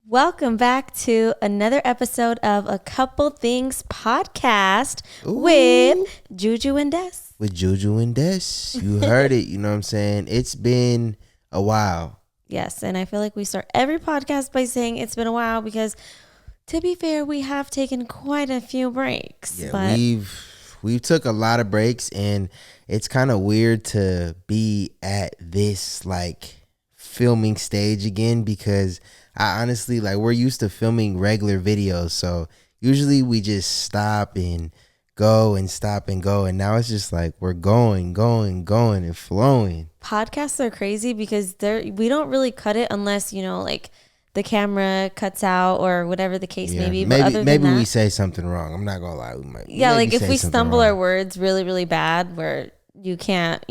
Welcome back to another episode of A Couple Things podcast Ooh. with Juju and Des. With Juju and Des. You heard it. You know what I'm saying? It's been a while. Yes, and I feel like we start every podcast by saying it's been a while because, to be fair, we have taken quite a few breaks. Yeah, but we've took a lot of breaks, and it's kind of weird to be at this like filming stage again because I honestly we're used to filming regular videos, so usually we just stop and go and stop and go, and now it's just like we're going and flowing. podcasts are crazy because we don't really cut it unless, the camera cuts out or whatever the case may be. But maybe we say something wrong. I'm not gonna lie. We might. If we stumble our words really, really bad where you can't,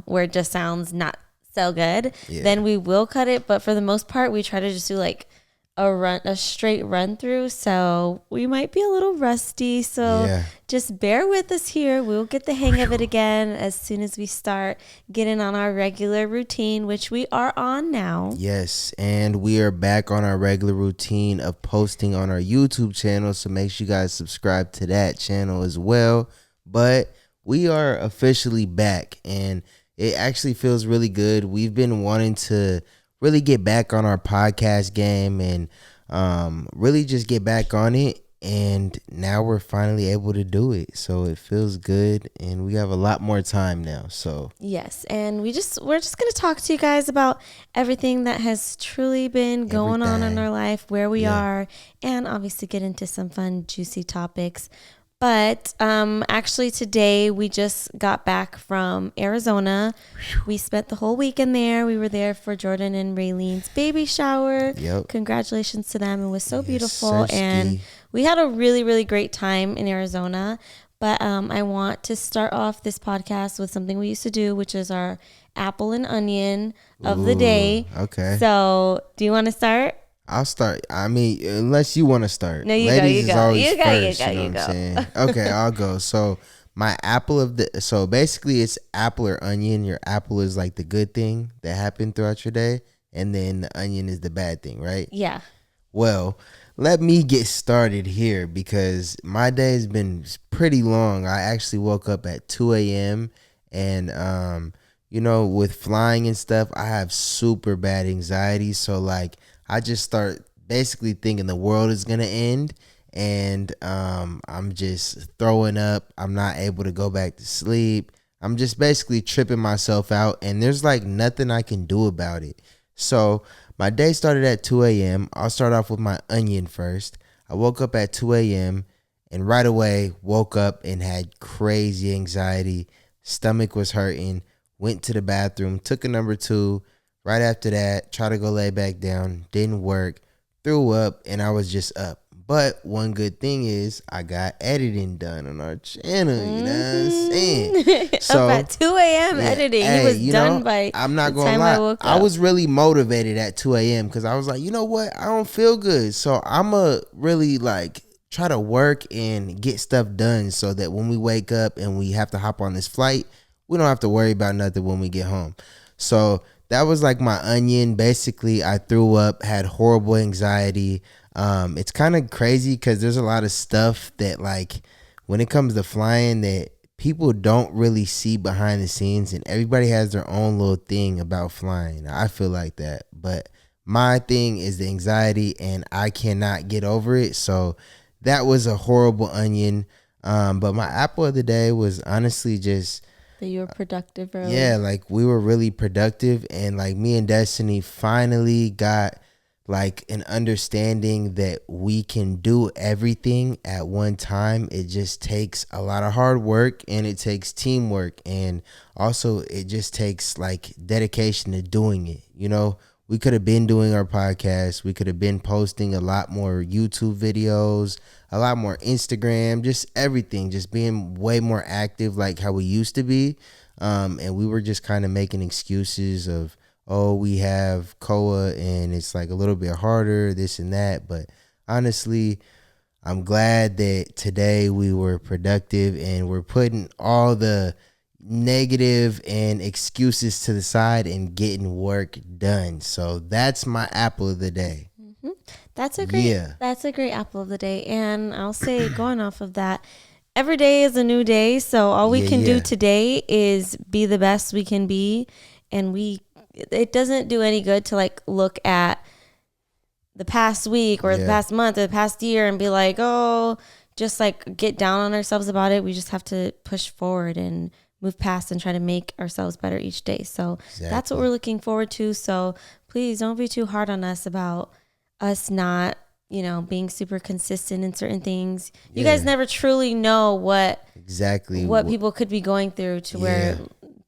where it just sounds not so good, then we will cut it. But for the most part, we try to just do a straight run through. So we might be a little rusty. So just bear with us here. We'll get the hang of it again as soon as we start getting on our regular routine, which we are on now. Yes, and we are back on our regular routine of posting on our YouTube channel. So make sure you guys subscribe to that channel as well. But we are officially back, and it actually feels really good. We've been wanting to really get back on our podcast game and really just get back on it. And now we're finally able to do it. So it feels good, and we have a lot more time now. So yes, and we're just going to talk to you guys about everything that has truly been going on in our life, where we are, and obviously get into some fun, juicy topics. But actually today we just got back from Arizona. We spent the whole weekend there. We were there for Jordan and Raylene's baby shower. Yep. Congratulations to them. It was so beautiful. And we had a really, really great time in Arizona. But I want to start off this podcast with something we used to do, which is our apple and onion of the day. Okay. So do you want to start? I'll start. I mean, unless you want to start. No, you Ladies go. Is always You go. first, You go. you know You what I'm go. saying? Okay, I'll go. So my apple of the. So basically, it's apple or onion. Your apple is like the good thing that happened throughout your day, and then the onion is the bad thing, right? Yeah. Well, let me get started here because my day has been pretty long. I actually woke up at 2 a.m. and with flying and stuff, I have super bad anxiety. So I just start basically thinking the world is gonna end, and I'm just throwing up. I'm not able to go back to sleep. I'm just basically tripping myself out, and there's nothing I can do about it. So my day started at 2 a.m. I'll start off with my onion first. I woke up at 2 a.m. and right away woke up and had crazy anxiety. Stomach was hurting. Went to the bathroom, took a number 2. Right after that, tried to go lay back down. Didn't work. Threw up, and I was just up. But one good thing is I got editing done on our channel. You know what I'm saying? So, up at 2 a.m. editing. He was done by I'm not the gonna time lie. I woke up. I was really motivated at 2 a.m. because I was like, you know what? I don't feel good. So I'm going to really try to work and get stuff done so that when we wake up and we have to hop on this flight, we don't have to worry about nothing when we get home. So that was my onion. Basically, I threw up, had horrible anxiety. It's kind of crazy because there's a lot of stuff that when it comes to flying that people don't really see behind the scenes, and everybody has their own little thing about flying. I feel like that, but my thing is the anxiety, and I cannot get over it. So that was a horrible onion. But my apple of the day was honestly just that you were productive early. Yeah, we were really productive, and me and Destiny finally got an understanding that we can do everything at one time. It just takes a lot of hard work, and it takes teamwork, and also it just takes dedication to doing it. We could have been doing our podcast. We could have been posting a lot more YouTube videos, a lot more Instagram, just everything, just being way more active how we used to be. And we were just kind of making excuses of, oh, we have COA and it's a little bit harder, this and that. But honestly, I'm glad that today we were productive and we're putting all the negative and excuses to the side and getting work done. So that's my apple of the day. Mm-hmm. That's a great apple of the day. And I'll say, going off of that, every day is a new day. So all we can do today is be the best we can be. And it doesn't do any good to like look at the past week or the past month or the past year and be like, oh, just like get down on ourselves about it. We just have to push forward and move past and try to make ourselves better each day. So that's what we're looking forward to. So please don't be too hard on us about us not, being super consistent in certain things. You guys never truly know what people could be going through to where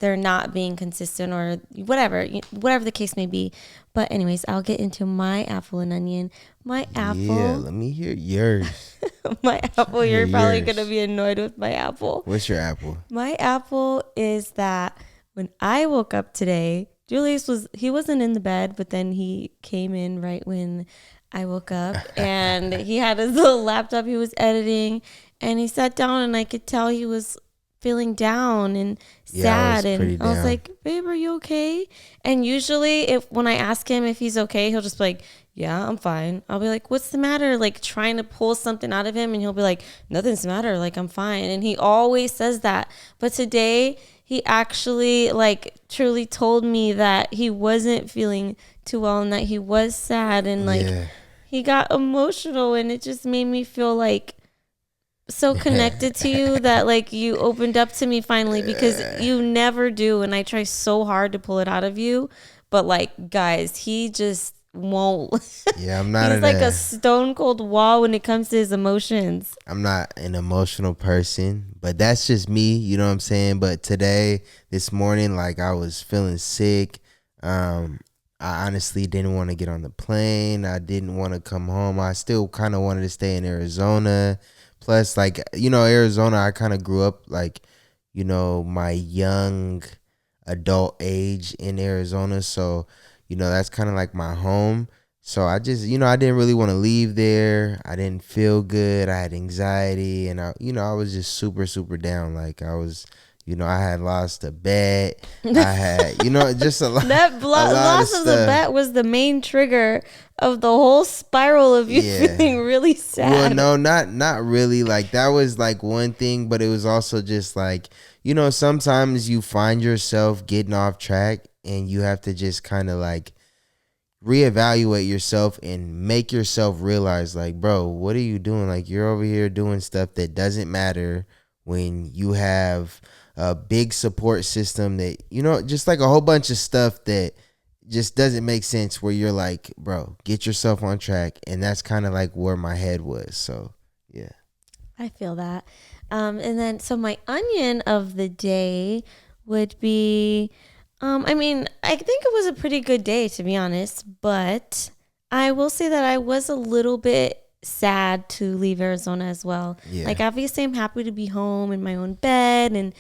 they're not being consistent or whatever the case may be. But anyways, I'll get into my apple and onion. My apple. Yeah, let me hear yours. My apple. You're probably going to be annoyed with my apple. What's your apple? My apple is that when I woke up today, Julius wasn't in the bed, but then he came in right when I woke up and he had his little laptop he was editing and he sat down and I could tell he was feeling down and sad, and I was like, babe, are you okay? And usually when I ask him if he's okay, he'll just be like, yeah, I'm fine. I'll be like, what's the matter? Like trying to pull something out of him, and he'll be like, nothing's the matter, like I'm fine. And he always says that, but today he actually like truly told me that he wasn't feeling too well and that he was sad, and like he got emotional, and it just made me feel like so connected to you that like you opened up to me finally, because you never do, and I try so hard to pull it out of you, but like guys, he just won't. I'm not. He's like a stone cold wall when it comes to his emotions. I'm not an emotional person, but that's just me, you know what I'm saying? But this morning, like I was feeling sick. I honestly didn't want to get on the plane. I didn't want to come home. I still kind of wanted to stay in Arizona. Plus, like, Arizona, I kind of grew up, like, my young adult age in Arizona. So, that's kind of like my home. So I just, I didn't really want to leave there. I didn't feel good. I had anxiety. And, I was just super, super down. Like, I was, I had lost a bet. I had, just a lot. That loss of the bet was the main trigger of the whole spiral of you feeling really sad. Well, no, not really. Like that was like one thing, but it was also just like, sometimes you find yourself getting off track and you have to just kind of like reevaluate yourself and make yourself realize like, bro, what are you doing? Like you're over here doing stuff that doesn't matter when you have a big support system that, just like a whole bunch of stuff that just doesn't make sense, where you're like, bro, get yourself on track. And that's kind of like where my head was. So, yeah. I feel that. And then, so my onion of the day would be, I think it was a pretty good day, to be honest, but I will say that I was a little bit sad to leave Arizona as well. Yeah. Like, obviously I'm happy to be home in my own bed and,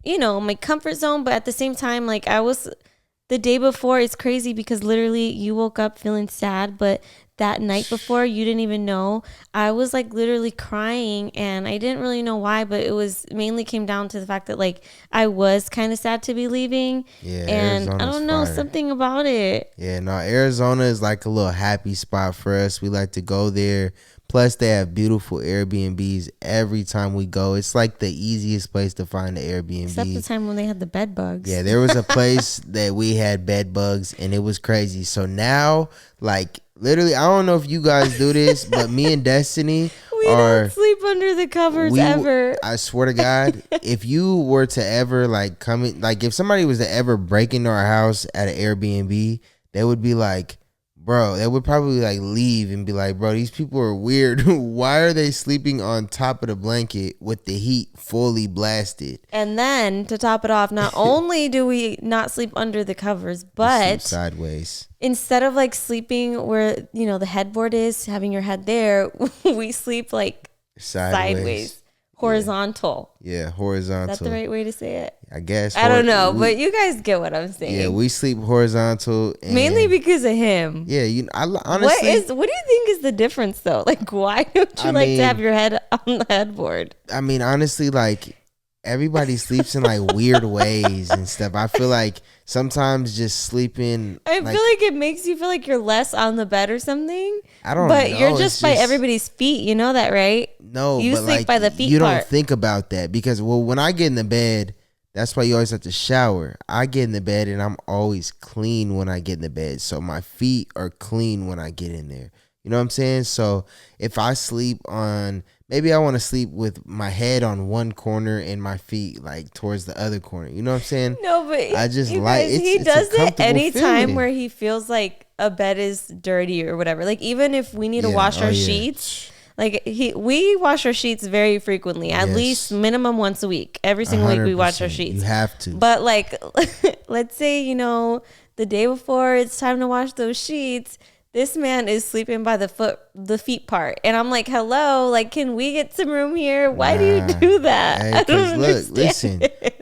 my comfort zone. But at the same time, like the day before, it's crazy because literally you woke up feeling sad, but that night before, you didn't even know. I was like literally crying, and I didn't really know why, but it was mainly came down to the fact that like I was kind of sad to be leaving. Yeah, and Arizona's I don't know, something about it. Yeah, no, Arizona is like a little happy spot for us. We like to go there. Plus, they have beautiful Airbnbs every time we go. It's like the easiest place to find an Airbnb. Except the time when they had the bed bugs. Yeah, there was a place that we had bed bugs, and it was crazy. So now, like, literally, I don't know if you guys do this, but me and Destiny don't sleep under the covers ever. I swear to God, if you were to ever, like, come in, like, if somebody was to ever break into our house at an Airbnb, they would be like, bro, they would probably like leave and be like, bro, these people are weird. Why are they sleeping on top of the blanket with the heat fully blasted? And then to top it off, not only do we not sleep under the covers, but sideways. Instead of like sleeping where, the headboard is, having your head there, we sleep like sideways. Horizontal. Yeah, horizontal. That's the right way to say it? I guess. I don't know, but you guys get what I'm saying. Yeah, we sleep horizontal. Mainly because of him. Yeah, I honestly. What do you think is the difference though? Like, why don't you like to have your head on the headboard? I mean, honestly, like, everybody sleeps in like weird ways and stuff. I feel like sometimes just sleeping. I feel like it makes you feel like you're less on the bed or something. I don't but know. You're just by everybody's feet. You know that, right? No, you but sleep like by the feet you part. don't think about that because when I get in the bed, that's why you always have to shower. I get in the bed and I'm always clean when I get in the bed. So my feet are clean when I get in there. You know what I'm saying? So if I sleep on, maybe I want to sleep with my head on one corner and my feet like towards the other corner. You know what I'm saying? No, but I just like guys, he does it anytime where he feels like a bed is dirty or whatever. Like even if we need to wash our sheets. Like we wash our sheets very frequently, at least minimum once a week. Every single week we wash our sheets. You have to. But like, let's say, the day before it's time to wash those sheets, this man is sleeping by the feet part. And I'm like, hello, like, can we get some room here? Why do you do that? Hey, I don't understand. Listen,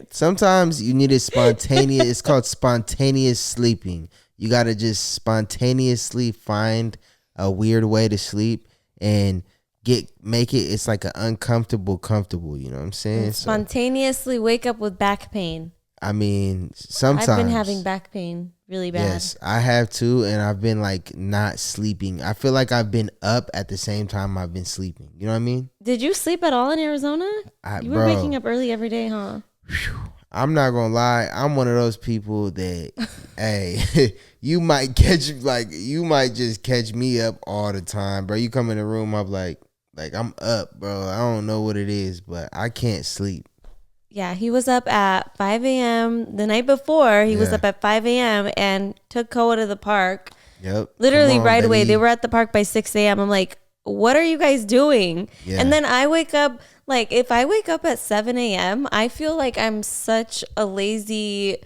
sometimes you need it's called spontaneous sleeping. You got to just spontaneously find a weird way to sleep and it's like an comfortable, you know what I'm saying? And spontaneously wake up with back pain. I mean, sometimes I've been having back pain really bad. Yes, I have too, and I've been like not sleeping. I feel like I've been up at the same time I've been sleeping. You know what I mean? Did you sleep at all in Arizona? You were waking up early every day, huh? I'm not gonna lie. I'm one of those people that, hey, you might just catch me up all the time, bro. You come in the room, I'm like I'm up, bro. I don't know what it is, but I can't sleep. Yeah, he was up at 5 a.m. the night before. He was up at 5 a.m. and took Koa to the park. Yep. Literally right away. They were at the park by 6 a.m. I'm like, what are you guys doing? Yeah. And then I wake up, like, if I wake up at 7 a.m., I feel like I'm such a lazy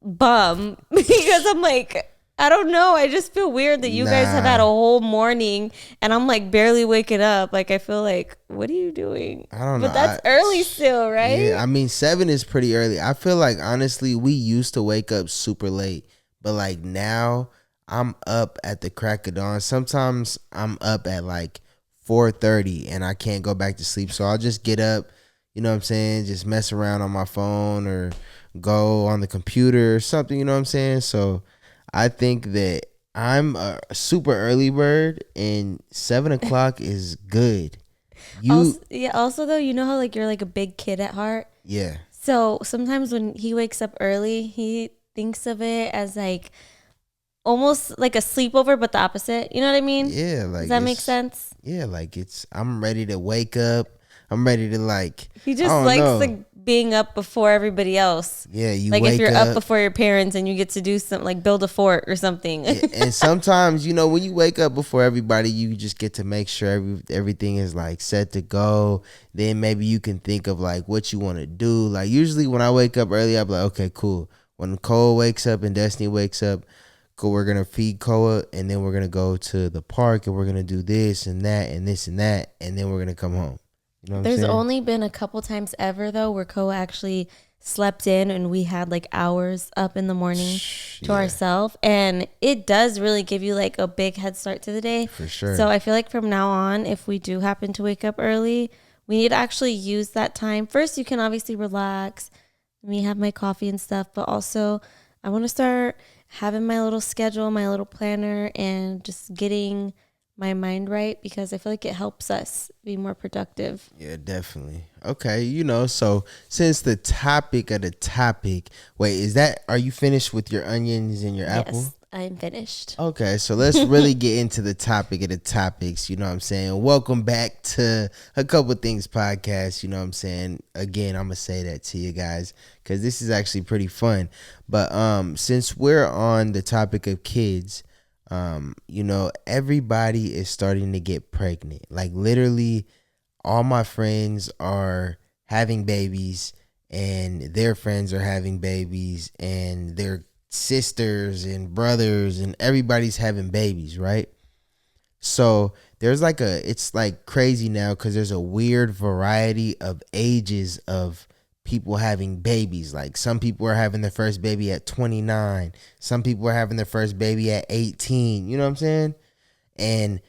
bum because I'm like, I don't know. I just feel weird that you guys have had a whole morning and I'm like barely waking up. Like, I feel like, what are you doing? I don't know. But that's early still, right? Yeah, I mean, 7 is pretty early. I feel like, honestly, we used to wake up super late. But, like, now I'm up at the crack of dawn. Sometimes I'm up at, like, 4:30 and I can't go back to sleep. So I'll just get up, you know what I'm saying, just mess around on my phone or go on the computer or something, you know what I'm saying? So I think that I'm a super early bird and 7 o'clock is good. Also though, you know how like you're like a big kid at heart? Yeah. So sometimes when he wakes up early, he thinks of it as like almost like a sleepover, but the opposite. You know what I mean? Yeah. Like, does that make sense? Yeah. Like I'm ready to wake up. I'm ready to like. He just likes like being up before everybody else. Yeah, you like wake if you're up before your parents and you get to do something like build a fort or something. Yeah, and sometimes when you wake up before everybody, you just get to make sure everything is like set to go. Then maybe you can think of like what you want to do. Like usually when I wake up early, I'm like, okay, cool. When Cole wakes up and Destiny wakes up, cool, we're gonna feed Koa and then we're gonna go to the park and we're gonna do this and that and this and that and then we're gonna come home. You know There's only been a couple times ever though where Koa actually slept in and we had like hours up in the morning to ourselves, and it does really give you like a big head start to the day. For sure. So I feel like from now on, if we do happen to wake up early, we need to actually use that time. First, you can obviously relax, me have my coffee and stuff, but also I want to start having my little schedule, my little planner, and just getting my mind right, because I feel like it helps us be more productive. Yeah, definitely. Okay, so since the topic of the topic, are you finished with your onions and your apple? Yes, I'm finished. Okay, so let's really get into the topic of the topics, you know what I'm saying? Welcome back to A Couple Things podcast, you know what I'm saying? Again, I'm going to say that to you guys because this is actually pretty fun. But since we're on the topic of kids, everybody is starting to get pregnant. Like literally all my friends are having babies and their friends are having babies and their sisters and brothers and everybody's having babies, right? So there's it's like crazy now because there's a weird variety of ages of people having babies. Like some people are having their first baby at 29. Some people are having their first baby at 18. You know what I'm saying? And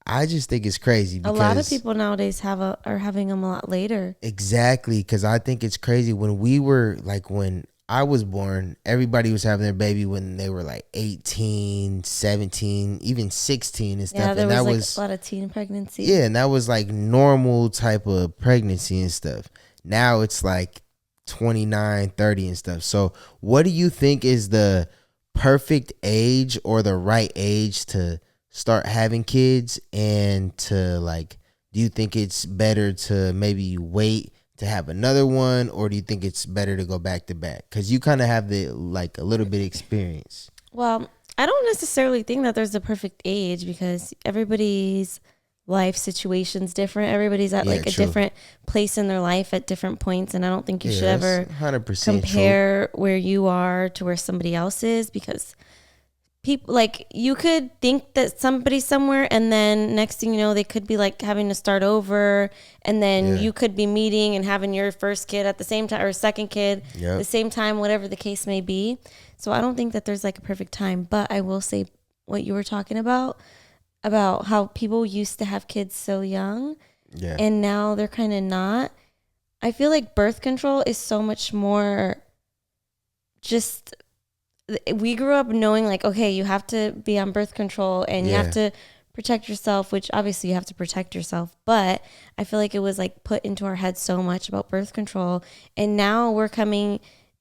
I just think it's crazy because a lot of people nowadays are having them a lot later. Exactly, because I think it's crazy when we were like when I was born, everybody was having their baby when they were like 18, 17, even 16 and stuff. Yeah, there and that was like a lot of teen pregnancy. Yeah, and that was like normal type of pregnancy and stuff. Now it's like 29, 30 and stuff. So what do you think is the perfect age or the right age to start having kids, and to like, do you think it's better to maybe wait to have another one, or do you think it's better to go back to back? Because you kind of have the like a little bit of experience. Well, I don't necessarily think that there's a perfect age because everybody's life situation's different. Everybody's at like a different place in their life at different points, and I don't think you should ever 100% compare where you are to where somebody else is, because people, like, you could think that somebody's somewhere and then next thing you know they could be like having to start over, and then you could be meeting and having your first kid at the same time, or second kid the same time, whatever the case may be. So I don't think that there's like a perfect time, but I will say what you were talking about how people used to have kids so young and now they're kind of not. I feel like birth control is so much more just, we grew up knowing like, okay, you have to be on birth control and you have to protect yourself, which obviously you have to protect yourself. But I feel like it was like put into our heads so much about birth control. And now we're coming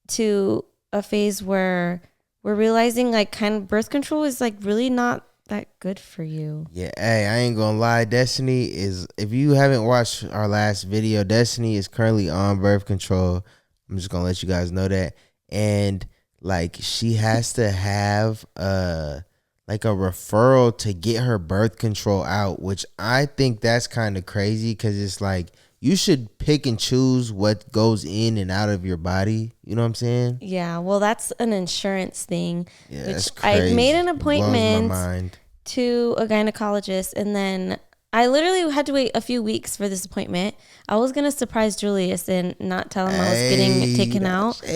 to a phase where we're realizing like kind of birth control is like really not that good for you. Yeah, hey, I ain't gonna lie. Destiny is, if you haven't watched our last video, Destiny is currently on birth control. I'm just gonna let you guys know that. And like, she has to have like a referral to get her birth control out, which I think that's kind of crazy, because it's like you should pick and choose what goes in and out of your body. You know what I'm saying? Yeah, well, that's an insurance thing. Yeah, which that's crazy. I made an appointment Blows my mind. to a gynecologist, and then I literally had to wait a few weeks for this appointment. I was going to surprise Julius and not tell him I was getting taken out. But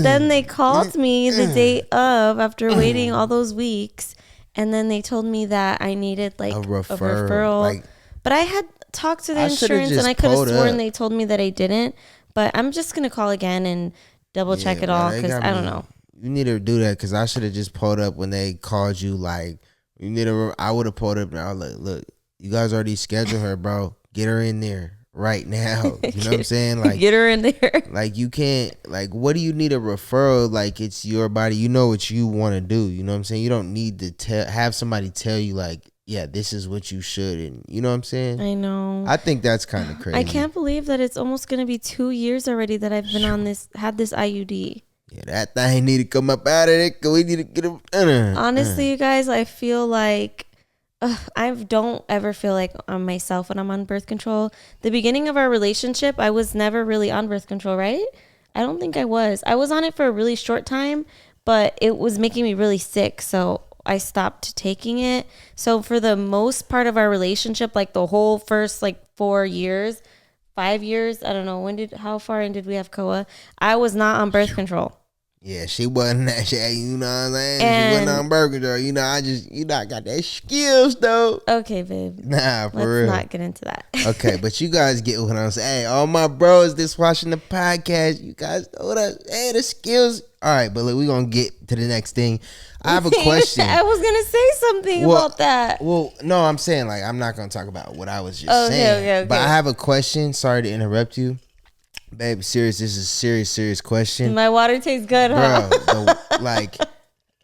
then they called me the day of, after waiting all those weeks, and then they told me that I needed like a referral. Like, but I had talked to the insurance and I could have sworn they told me that I didn't. But I'm just going to call again and double check it all, because I don't know. You need to do that, because I should have just pulled up when they called you. Like, you need to. I would have pulled up and I was like, "Look, you guys already scheduled her, bro. Get her in there right now." You know what I'm saying? Like, get her in there. Like, you can't. Like, what do you need a referral? Like, it's your body. You know what you want to do. You know what I'm saying? You don't need to have somebody tell you like, yeah, this is what you should. And you know what I'm saying? I know. I think that's kind of crazy. I can't believe that it's almost going to be 2 years already that I've been on this, had this IUD. Yeah, that thing need to come up out of it, 'cause we need to get him. Honestly, you guys, I feel like I don't ever feel like I'm myself when I'm on birth control. The beginning of our relationship, I was never really on birth control, right? I don't think I was. I was on it for a really short time, but it was making me really sick, so I stopped taking it. So for the most part of our relationship, like the whole first like 4 years, 5 years, I don't know, how far in did we have Koa? I was not on birth control. Yeah, she wasn't that shit, you know what I'm saying? She wasn't on birth control. You know, I got that skills though. Okay, babe. Nah, for real. Let's not get into that. Okay, but you guys get what I'm saying. Hey, all my bros that's watching the podcast, you guys know what the skills. All right, but look, we're going to get to the next thing. I have a question. I was going to say something about that. Well, no, I'm saying, like, I'm not going to talk about what I was just saying. Okay. But I have a question. Sorry to interrupt you. Babe, serious. This is a serious question. My water tastes good, huh? Bro, like,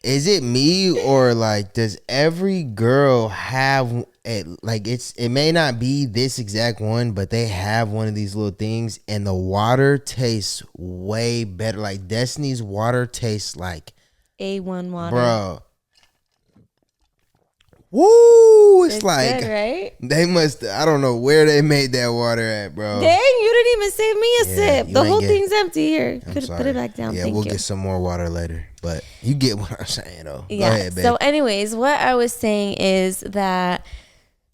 is it me, or like, does every girl have it may not be this exact one, but they have one of these little things, and the water tastes way better. Like, Destiny's water tastes like A1 water, bro. Woo! It's like, good, right? They must. I don't know where they made that water at, bro. Dang, you didn't even save me a sip. The whole thing's empty. Here, put it back down. Yeah, we'll get some more water later. But you get what I'm saying, though. Yeah. Go ahead, babe. So, anyways, what I was saying is that,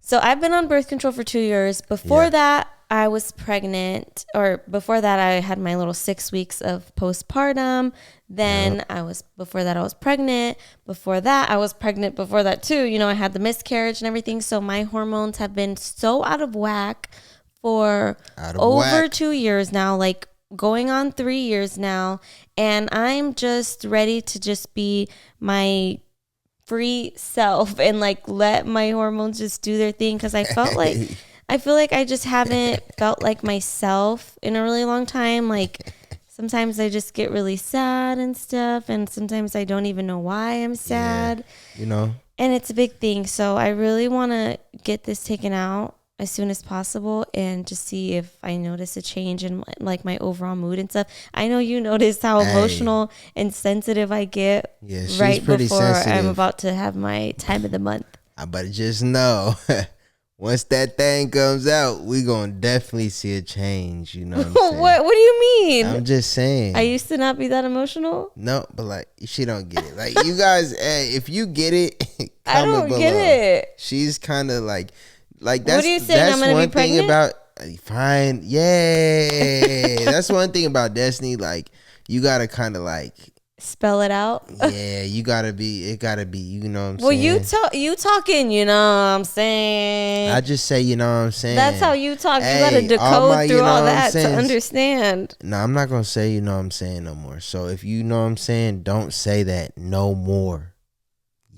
so I've been on birth control for 2 years. Before that, I was pregnant, or before that, I had my little 6 weeks of postpartum. Then before that, I was pregnant. Before that, I was pregnant before that too. You know, I had the miscarriage and everything. So my hormones have been so out of whack for over 2 years now, like going on 3 years now. And I'm just ready to just be my free self and like let my hormones just do their thing, because I feel like I just haven't felt like myself in a really long time. Like sometimes I just get really sad and stuff, and sometimes I don't even know why I'm sad. Yeah, you know. And it's a big thing. So I really want to get this taken out as soon as possible and just see if I notice a change in like my overall mood and stuff. I know you noticed how emotional and sensitive I get right before sensitive. I'm about to have my time of the month. But just know, once that thing comes out, we gonna definitely see a change. You know what I'm saying? What do you mean? I'm just saying. I used to not be that emotional. No, but like she don't get it. Like you guys, hey, if you get it, I don't get it. She's kind of like that's. What are you saying? I'm gonna be pregnant? Thing about fine, yay. That's one thing about Destiny. Like you gotta kind of like spell it out. Yeah, you gotta be. It gotta be. You know what I'm saying? Well, you talking. You know what I'm saying? I just say. You know what I'm saying? That's how you talk. You gotta decode through all that to understand. No, I'm not gonna say. You know what I'm saying no more. So if you know what I'm saying, don't say that no more.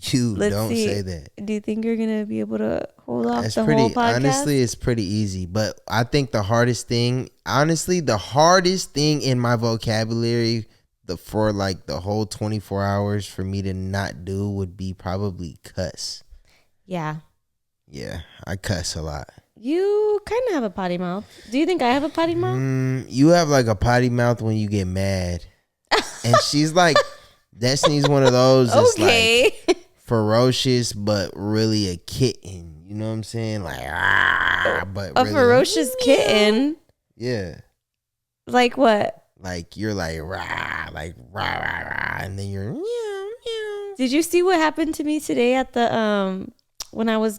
Don't say that. Do you think you're gonna be able to hold off the whole podcast? Honestly, it's pretty easy. But I think the hardest thing in my vocabulary, for like the whole 24 hours for me to not do would be probably cuss. Yeah. Yeah, I cuss a lot. You kind of have a potty mouth. Do you think I have a potty mouth? You have like a potty mouth when you get mad. And she's like, Destiny's one of those that's like ferocious, but really a kitten. You know what I'm saying? Like, but a really ferocious kitten? Yeah. Like what? Like you're like, rah, and then you're, meow. Did you see what happened to me today at the, when I was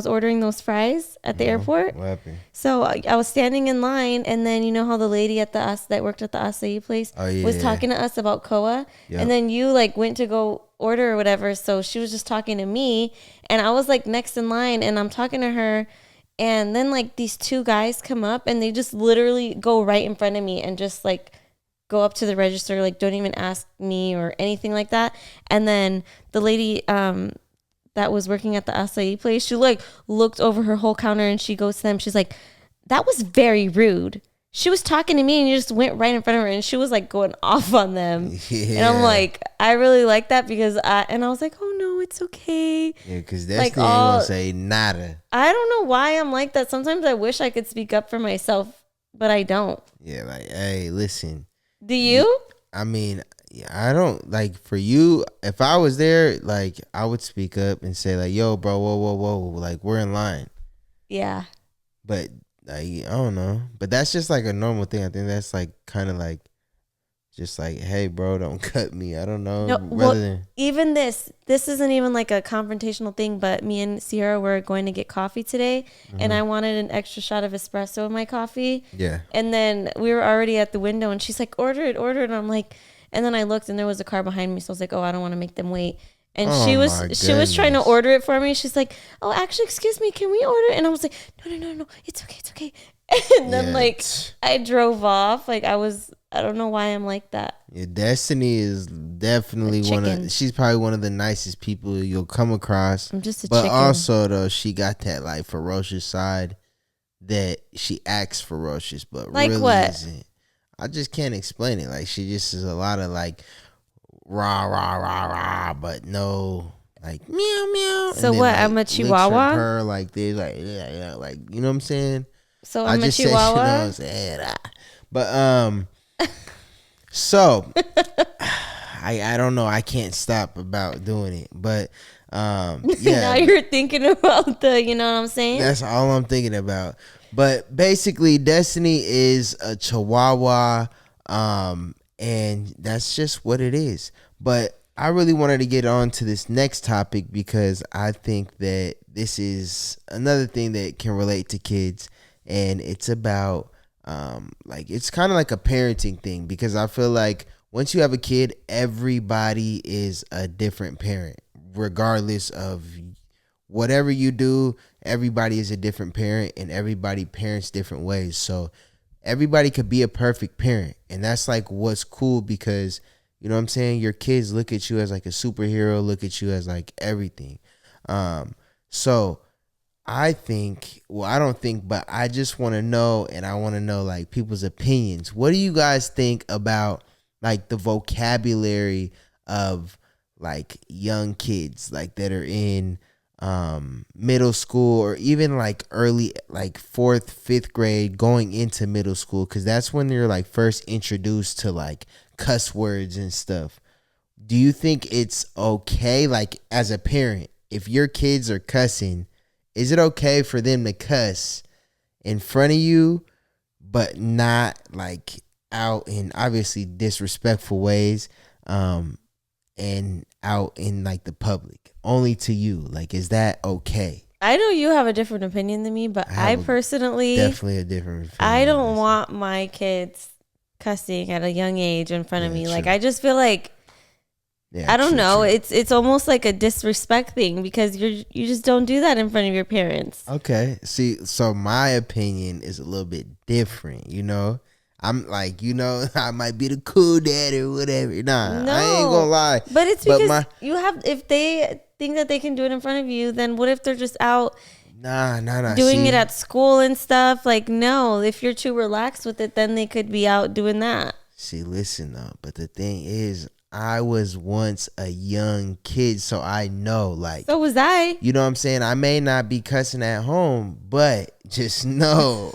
ordering those fries at the airport? What happened? So I was standing in line, and then you know how the lady that worked at the acai place was talking to us about koa, and then you like went to go order or whatever. So she was just talking to me, and I was like next in line, and I'm talking to her, and then like these two guys come up, and they just literally go right in front of me and just like go up to the register, like don't even ask me or anything like that. And then the lady that was working at the acai place, she like looked over her whole counter, and she goes to them, she's like, that was very rude. She was talking to me and you just went right in front of her, and she was like going off on them. Yeah. And I'm like, I really like that, because I was like, oh no, it's okay. Yeah, because that's like the ain't gonna say nada. I don't know why I'm like that. Sometimes I wish I could speak up for myself, but I don't. Yeah, like, hey, listen. Do you? I mean, I don't, like, for you, if I was there, like, I would speak up and say, like, yo, bro, whoa, like, we're in line. Yeah. But, like, I don't know. But that's just, like, a normal thing. I think that's, like, kind of, like, just, like, hey, bro, don't cut me. I don't know. No, even this isn't even, like, a confrontational thing, but me and Sierra were going to get coffee today, and I wanted an extra shot of espresso in my coffee. Yeah. And then we were already at the window, and she's like, order it. And I'm like... And then I looked, and there was a car behind me. So I was like, oh, I don't want to make them wait. And she was trying to order it for me. She's like, oh, actually, excuse me, can we order it? And I was like, no, it's okay. And then like I drove off. Like I don't know why I'm like that. Yeah, Destiny is definitely she's probably one of the nicest people you'll come across. I'm just a chicken. But also though, she got that like ferocious side that she acts ferocious, but like really what? Isn't. I just can't explain it. Like she just is a lot of like rah, but no like meow meow. So what? Like, I'm a Chihuahua. Her like this, like yeah, like you know what I'm saying. So I'm a Chihuahua. You know what I'm saying? But so I don't know. I can't stop about doing it, but yeah. Now you're thinking about you know what I'm saying? That's all I'm thinking about. But basically, Destiny is a Chihuahua, and that's just what it is. But I really wanted to get on to this next topic because I think that this is another thing that can relate to kids, and it's about like it's kind of like a parenting thing, because I feel like once you have a kid, everybody is a different parent, regardless of whatever you do. Everybody is a different parent, and everybody parents different ways. So everybody could be a perfect parent, and that's like what's cool, because you know what I'm saying, your kids look at you as like a superhero, look at you as like everything. So I think, well, I don't think, but I just want to know, and I want to know like people's opinions. What do you guys think about like the vocabulary of like young kids like that are in middle school, or even like early, like fourth, fifth grade, going into middle school, because that's when you're like first introduced to like cuss words and stuff. Do you think it's okay, like as a parent, if your kids are cussing, is it okay for them to cuss in front of you, but not like out in obviously disrespectful ways, and out in like the public, only to you? Like, is that okay? I know you have a different opinion than me, but I personally definitely a different opinion. I don't want my kids cussing at a young age in front of me. True. Like, I just feel like, I don't know. True. It's almost like a disrespect thing, because you just don't do that in front of your parents. Okay. See, so my opinion is a little bit different, you know? I'm like, you know, I might be the cool dad or whatever. Nah, no, I ain't gonna lie. But it's because you have, if they think that they can do it in front of you, then what if they're just out doing it at school and stuff? Like, no, if you're too relaxed with it, then they could be out doing that. See, listen though, but the thing is, I was once a young kid, so I know, like. So was I. You know what I'm saying? I may not be cussing at home, but just know,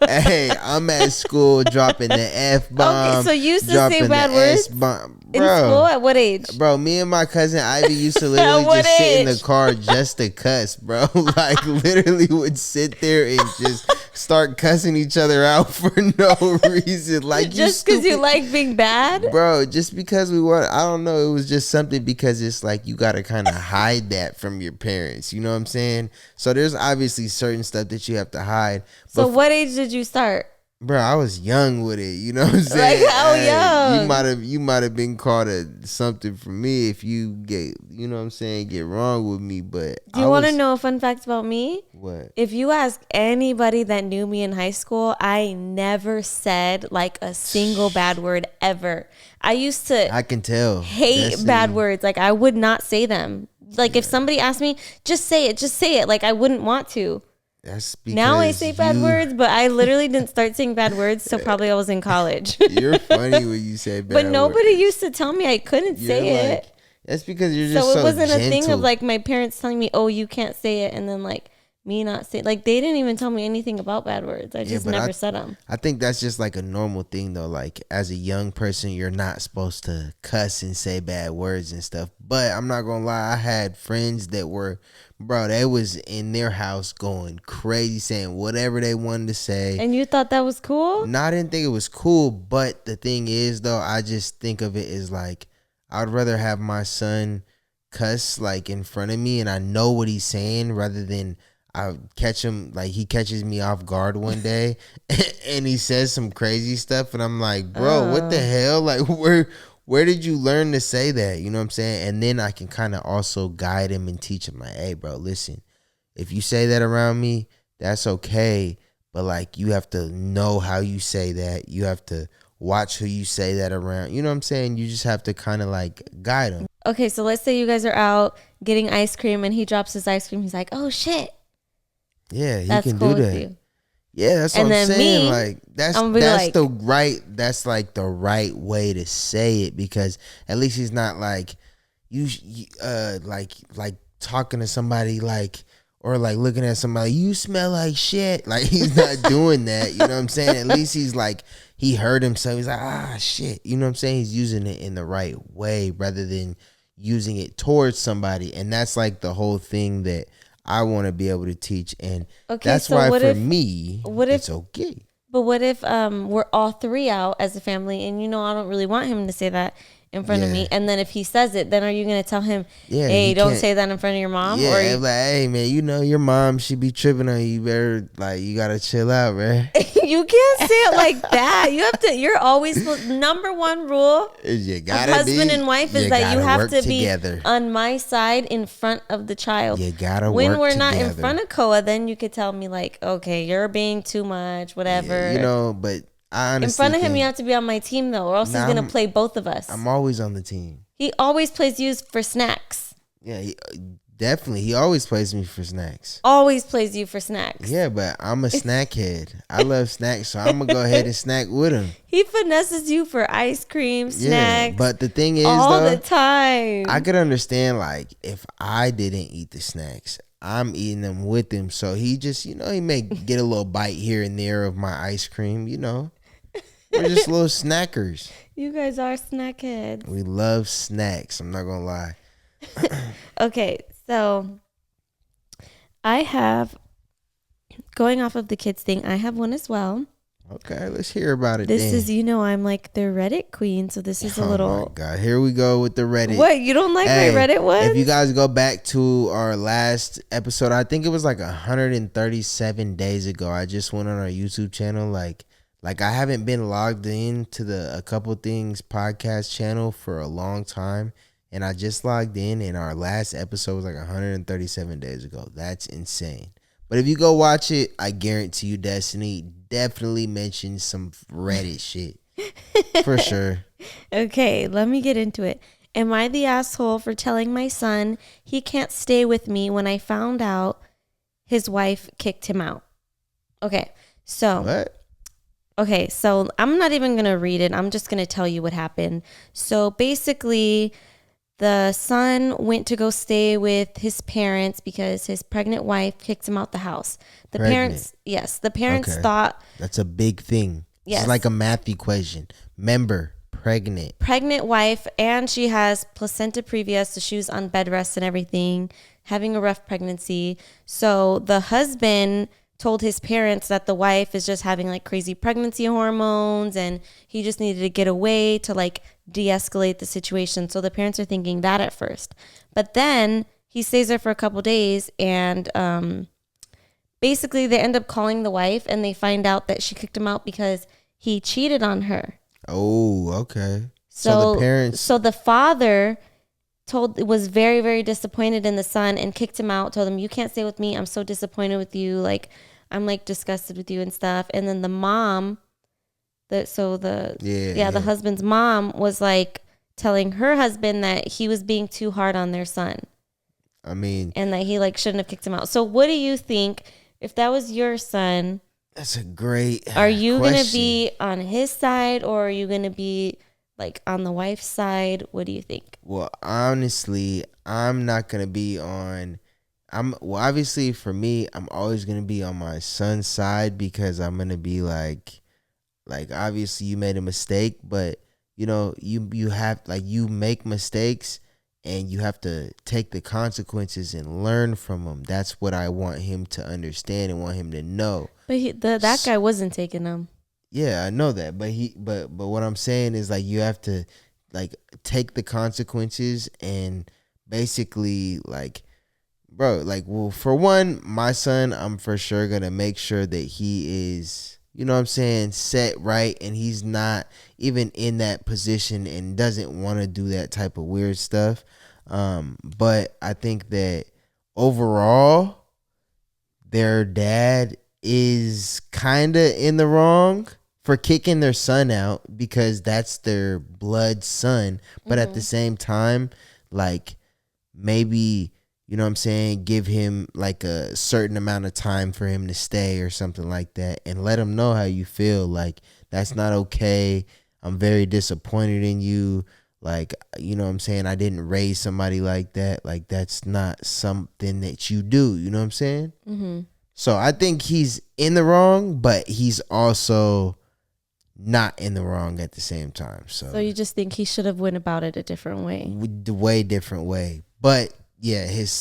hey, I'm at school dropping the F-bomb. Okay, so you used to say bad words in school? At what age? Bro, me and my cousin Ivy used to literally just sit in the car just to cuss, bro. Like, literally would sit there and just start cussing each other out for no reason. Like, just because you like being bad? Bro, just because we were, I don't know, it was just something, because it's like you got to kind of hide that from your parents. You know what I'm saying? So there's obviously certain stuff that you have to hide. So what age did you start? Bro, I was young with it. You know what I'm saying? Like, how young? You might have been caught at something from me if you get, you know what I'm saying, get wrong with me. But do you want to know a fun fact about me? What? If you ask anybody that knew me in high school, I never said like a single bad word ever. I used to, I can tell, hate bad words. Like, I would not say them. Like, if somebody asked me, just say it. Like, I wouldn't want to. That's because now I say bad words, but I literally didn't start saying bad words till probably I was in college. You're funny when you say bad words. But nobody used to tell me I couldn't say it. That's because you're just so it wasn't gentle. A thing of like my parents telling me, oh, you can't say it, and then like me not say, like, they didn't even tell me anything about bad words. I just never said them. I think that's just like a normal thing though. Like, as a young person, you're not supposed to cuss and say bad words and stuff. But I'm not gonna lie, I had friends that were, bro, they was in their house going crazy, saying whatever they wanted to say. And you thought that was cool? No, I didn't think it was cool. But the thing is though, I just think of it as like, I'd rather have my son cuss like in front of me and I know what he's saying, rather than I catch him, like he catches me off guard one day and he says some crazy stuff and I'm like, bro, what the hell? Like, where did you learn to say that? You know what I'm saying? And then I can kind of also guide him and teach him, like, hey, bro, listen, if you say that around me, that's okay. But like, you have to know how you say that. You have to watch who you say that around. You know what I'm saying? You just have to kind of like guide him. Okay, so let's say you guys are out getting ice cream and he drops his ice cream. He's like, oh shit. Yeah, he can cool do that. Yeah, that's what I'm saying. Like, that's like the right way to say it, because at least he's not like like talking to somebody like, or like looking at somebody, you smell like shit. Like, he's not doing that. You know what I'm saying? At least he's like, he heard himself. He's like, shit. You know what I'm saying? He's using it in the right way rather than using it towards somebody. And that's like the whole thing that I want to be able to teach, and that's why for me, it's okay. But what if we're all three out as a family, and I don't really want him to say that, in front of me. And then if he says it, then are you going to tell him, hey, don't say that in front of your mom? Yeah, or like, hey, man, your mom should be tripping on you. You better, you got to chill out, man. You can't say it like that. You have to, you're always, number one rule you gotta of husband and wife is that you have to together. Be on my side in front of the child. You got to work When we're together. not in front of Koa, then you could tell me like, okay, you're being too much, whatever. Yeah, but I honestly in front of him, you have to be on my team though, or else he's gonna play both of us. I'm always on the team. He always plays you for snacks. Yeah, definitely. He always plays me for snacks. Always plays you for snacks. Yeah, but I'm a snack head. I love snacks, so I'm gonna go ahead and snack with him. He finesses you for ice cream, snacks. Yeah, but the thing is, all the time. I could understand like if I didn't eat the snacks, I'm eating them with him. So he just, he may get a little bite here and there of my ice cream. We're just little snackers. You guys are snack heads. We love snacks. I'm not gonna lie. Okay, so I have, going off of the kids thing, I have one as well. Okay, let's hear about it. This is, I'm like the Reddit queen, so this is a little. Oh my God, here we go with the Reddit. What, you don't like my Reddit one? If you guys go back to our last episode, I think it was like 137 days ago. I just went on our YouTube channel, like I haven't been logged in to the A Couple Things podcast channel for a long time. And I just logged in, and our last episode was like 137 days ago. That's insane. But if you go watch it, I guarantee you Destiny definitely mentioned some Reddit shit. For sure. Okay, let me get into it. Am I the asshole for telling my son he can't stay with me when I found out his wife kicked him out? Okay, so. What? Okay, so I'm not even going to read it. I'm just going to tell you what happened. So basically, the son went to go stay with his parents because his pregnant wife kicked him out the house. The parents thought. That's a big thing. Yes. It's like a math equation. Remember, pregnant wife, and she has placenta previa, so she was on bed rest and everything, having a rough pregnancy. So the husband told his parents that the wife is just having like crazy pregnancy hormones and he just needed to get away to like de-escalate the situation. So the parents are thinking that at first. But then he stays there for a couple days and basically they end up calling the wife and they find out that she kicked him out because he cheated on her. Oh, okay. So the parents. So the father was very, very disappointed in the son and kicked him out, told him, you can't stay with me. I'm so disappointed with you. Like, I'm like disgusted with you and stuff. And then the mom, the husband's mom was like telling her husband that he was being too hard on their son. I mean. And that he like shouldn't have kicked him out. So what do you think if that was your son? That's a great Are you question. going to be on his side or are you going to be like on the wife's side? What do you think? Well, honestly, I'm not going to be on. Obviously for me, I'm always going to be on my son's side because I'm going to be like obviously you made a mistake, but you have you make mistakes and you have to take the consequences and learn from them. That's what I want him to understand and want him to know. But that guy wasn't taking them. Yeah, I know that, but what I'm saying is like you have to like take the consequences and basically like, bro, like, well, for one, my son, I'm for sure gonna make sure that he is, set right, and he's not even in that position and doesn't want to do that type of weird stuff. But I think that overall, their dad is kind of in the wrong for kicking their son out because that's their blood son. But at the same time, like maybe, give him like a certain amount of time for him to stay or something like that and let him know how you feel. Like, that's not okay. I'm very disappointed in you. Like, I didn't raise somebody like that. Like, that's not something that you do. You know what I'm saying? Mm-hmm. So I think he's in the wrong, but he's also not in the wrong at the same time. So you just think he should have went about it a different way? The way different way. But yeah, his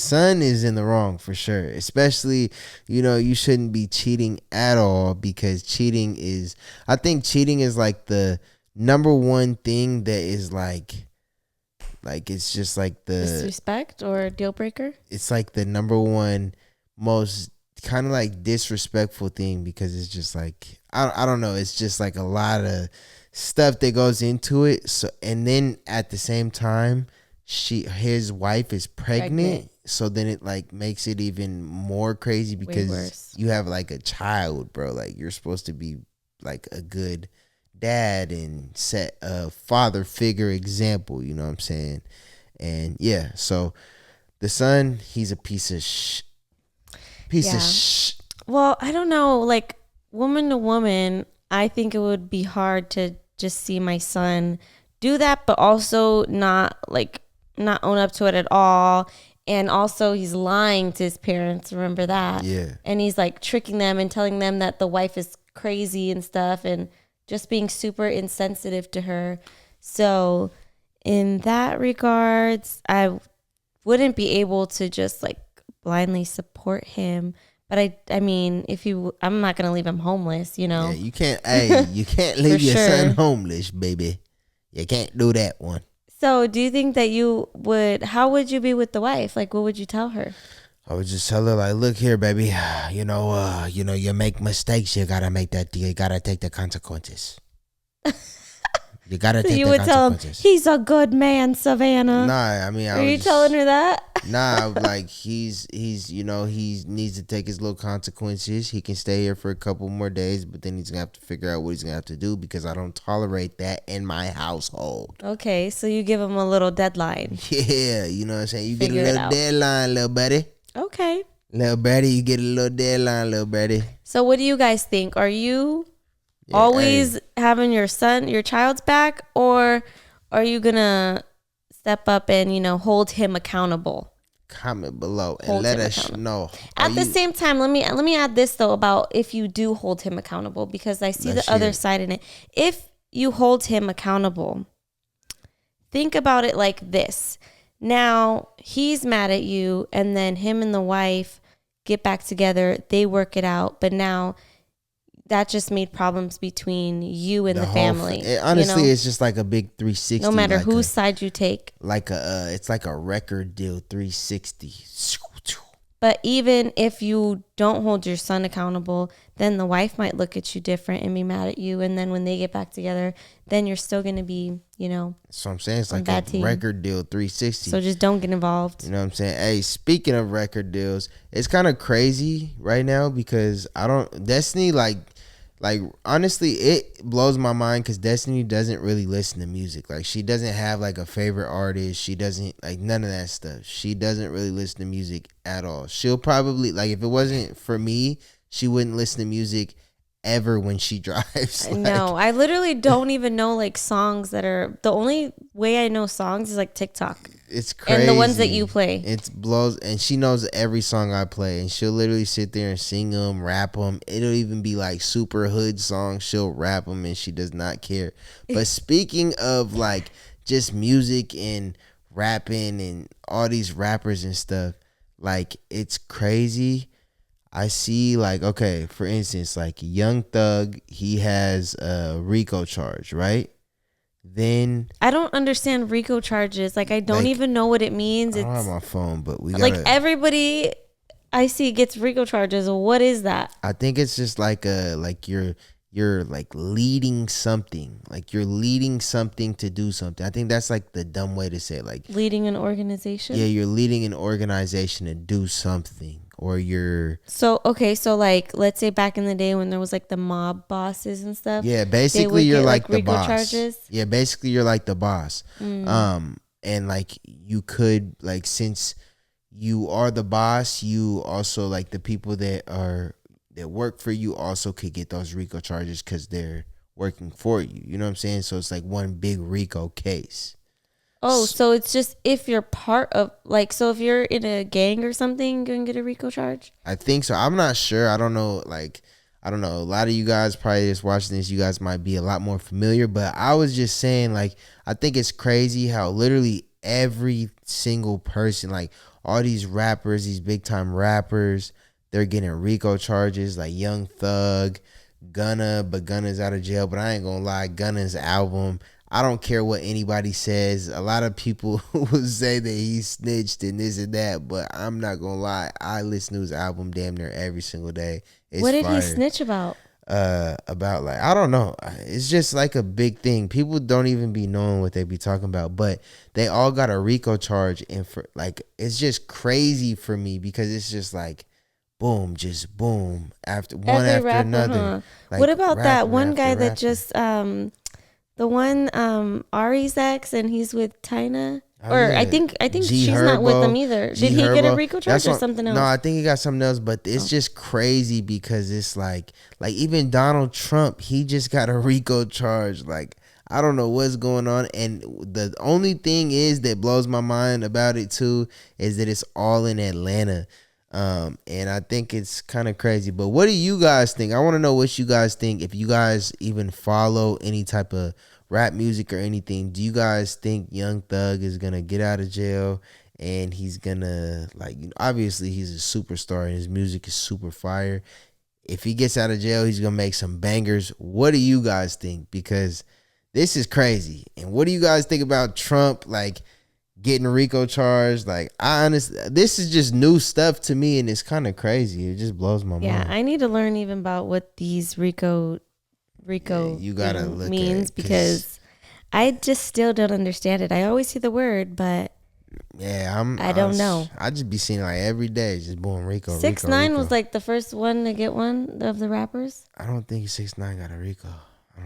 son is in the wrong for sure. Especially, you shouldn't be cheating at all because cheating is like the number one thing that is it's just like Disrespect or deal breaker? it's like the number one most kind of like disrespectful thing, because it's just like I don't know, it's just like a lot of stuff that goes into it. So, and then at the same time, his wife is pregnant. So then it like makes it even more crazy, because you have like a child, bro. Like, you're supposed to be like a good dad and set a father figure example, you know what I'm saying? And yeah, so the son, he's a piece of Well, I don't know, like, woman to woman, I think it would be hard to just see my son do that, but also not own up to it at all. And also, he's lying to his parents, remember that? Yeah. And he's like tricking them and telling them that the wife is crazy and stuff, and just being super insensitive to her. So in that regards, I wouldn't be able to just like blindly support him. But I mean, I'm not gonna leave him homeless, you know. Yeah, you can't. Hey, you can't leave your son homeless, baby. You can't do that one. So, do you think that you would? How would you be with the wife? Like, what would you tell her? I would just tell her, like, look here, baby. You make mistakes. You gotta make that. You gotta take the consequences. You gotta take the consequences. You would tell him, he's a good man, Savannah. Nah, I mean, are you telling her that? Nah, like he needs to take his little consequences. He can stay here for a couple more days, but then he's gonna have to figure out what he's gonna have to do, because I don't tolerate that in my household. Okay, so you give him a little deadline. Yeah, you know what I'm saying? You get a little deadline, little buddy. Okay. Little buddy, you get a little deadline, little buddy. So what do you guys think? Are you always having your child's back, or are you gonna step up and hold him accountable? Comment below and let us know. At the same time, let me add this though about if you do hold him accountable, because I see the other side in it. If you hold him accountable, think about it like this. Now he's mad at you, and then him and the wife get back together, they work it out, but now that just made problems between you and the family. Honestly, it's just like a big 360. No matter whose side you take. It's like a record deal 360. But even if you don't hold your son accountable, then the wife might look at you different and be mad at you. And then when they get back together, then you're still going to be, That's what I'm saying. It's like a record deal 360. So just don't get involved. You know what I'm saying? Hey, speaking of record deals, it's kind of crazy right now, because Destiny, like honestly, it blows my mind, because Destiny doesn't really listen to music. Like, she doesn't have like a favorite artist. She doesn't like none of that stuff. She doesn't really listen to music at all. She'll probably, like, if it wasn't for me, she wouldn't listen to music ever when she drives. No, I literally don't even know like songs that are, the only way I know songs is like TikTok. It's crazy. And the ones that you play. It blows. And she knows every song I play. And she'll literally sit there and sing them, rap them. It'll even be like super hood songs. She'll rap them, and she does not care. But speaking of like just music and rapping and all these rappers and stuff, like, it's crazy. I see, like, okay, for instance, like Young Thug, he has a RICO charge, right? Then I don't understand RICO charges. Like, I don't even know what it means. I don't have my phone, but we gotta, like, everybody I see gets RICO charges. What is that? I think it's just like you're like leading something. Like, you're leading something to do something. I think that's like the dumb way to say it. Like, leading an organization. Yeah, you're leading an organization to do something. Or you're so like, let's say back in the day when there was like the mob bosses and stuff. Yeah, basically you're like the RICO boss. Charges. Yeah, basically you're like the boss. And like, you could, like, since you are the boss, you also, like, the people that work for you also could get those RICO charges, because they're working for you. You know what I'm saying? So it's like one big RICO case. Oh, so it's just if you're part of, like, so if you're in a gang or something, you can get a RICO charge? I think so. I'm not sure. I don't know. Like, I don't know. A lot of you guys probably just watching this, you guys might be a lot more familiar. But I was just saying, like, I think it's crazy how literally every single person, like all these rappers, these big time rappers, they're getting RICO charges. Like Young Thug, but Gunna's out of jail. But I ain't gonna lie, Gunna's album, I don't care what anybody says. A lot of people will say that he snitched and this and that, but I'm not gonna lie. I listen to his album damn near every single day. It's what did fire. he snitch about? About like, I don't know. It's just like a big thing. People don't even be knowing what they be talking about, but they all got a RICO charge, and for like, it's just crazy for me because it's just like, boom, just boom after one Every after rapper, another. huh? Like, What about that one after guy that rapper. just the one Ari's ex and he's with Tyna? Oh, Or yeah. I think G she's not with Herbo. them either. G Did he get a Herbo. RICO charge or something else? No, I think he got something else, but it's just crazy because it's like even Donald Trump, he just got a RICO charge. Like, I don't know what's going on. And the only thing is that blows my mind about it too is that it's all in Atlanta. And I think it's kind of crazy. But what do you guys think? I want to know what you guys think. If you guys even follow any type of rap music or anything, do you guys think Young Thug is gonna get out of jail and he's gonna, like, obviously he's a superstar and his music is super fire. If he gets out of jail, he's gonna make some bangers. What do you guys think? Because this is crazy. And what do you guys think about Trump, like, getting RICO charged? Like, this is just new stuff to me, and it's kind of crazy. It just blows my mind. Yeah, I need to learn even about what these RICO you gotta look means, at it, because I just still don't understand it. I always see the word, but yeah, I don't know. I just be seeing like every day, just boom, RICO. 6ix9ine was like the first one to get one of the rappers. I don't think 6ix9ine got a RICO.